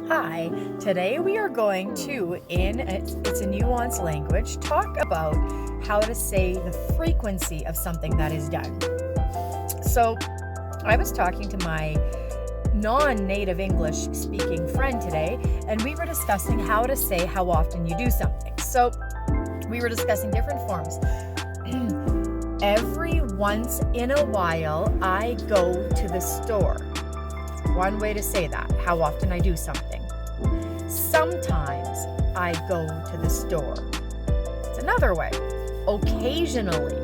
Hi, today we are going to, it's a nuanced language, talk about how to say the frequency of something that is done. So, I was talking to my non-native English speaking friend today, and we were discussing how to say how often you do something. So, we were discussing different forms. Every once in a while, I go to the store. One way to say that, how often I do something. Sometimes I go to the store. It's another way. Occasionally,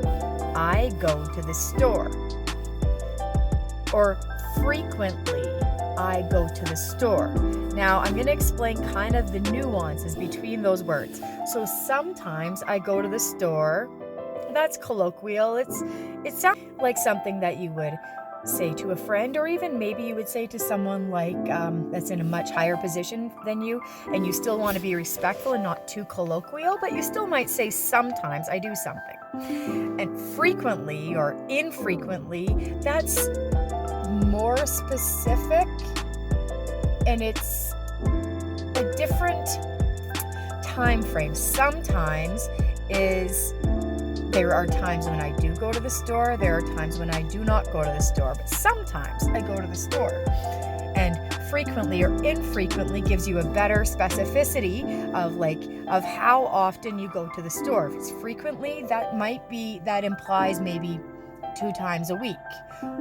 I go to the store. Or frequently, I go to the store. Now, I'm going to explain kind of the nuances between those words. So sometimes I go to the store. That's colloquial. It sounds like something that you would say to a friend, or even maybe you would say to someone like that's in a much higher position than you, and you still want to be respectful and not too colloquial, but you still might say sometimes I do something. And frequently or infrequently, that's more specific, and it's a different time frame. Sometimes there are times when I do go to the store. There are times when I do not go to the store. But sometimes I go to the store. And frequently or infrequently gives you a better specificity of how often you go to the store. If it's frequently, that implies maybe 2 times a week.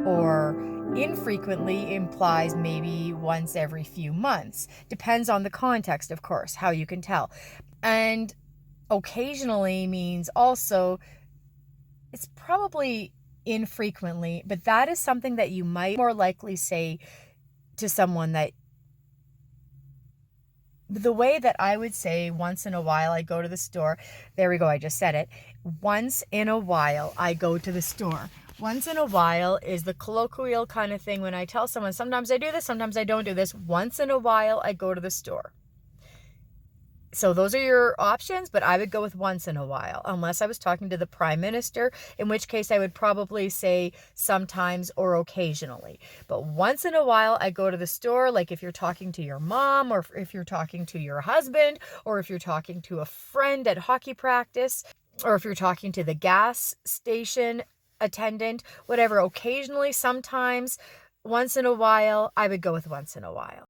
Or infrequently implies maybe once every few months. Depends on the context, of course, how you can tell. And occasionally means also, it's probably infrequently, but that is something that you might more likely say to someone. That the way that I would say once in a while I go to the store, there we go, I just said it. Once in a while I go to the store. Once in a while is the colloquial kind of thing when I tell someone, sometimes I do this, sometimes I don't do this. Once in a while I go to the store. So those are your options, but I would go with once in a while, unless I was talking to the Prime Minister, in which case I would probably say sometimes or occasionally. But once in a while, I go to the store, like if you're talking to your mom, or if you're talking to your husband, or if you're talking to a friend at hockey practice, or if you're talking to the gas station attendant, whatever. Occasionally, sometimes, once in a while, I would go with once in a while.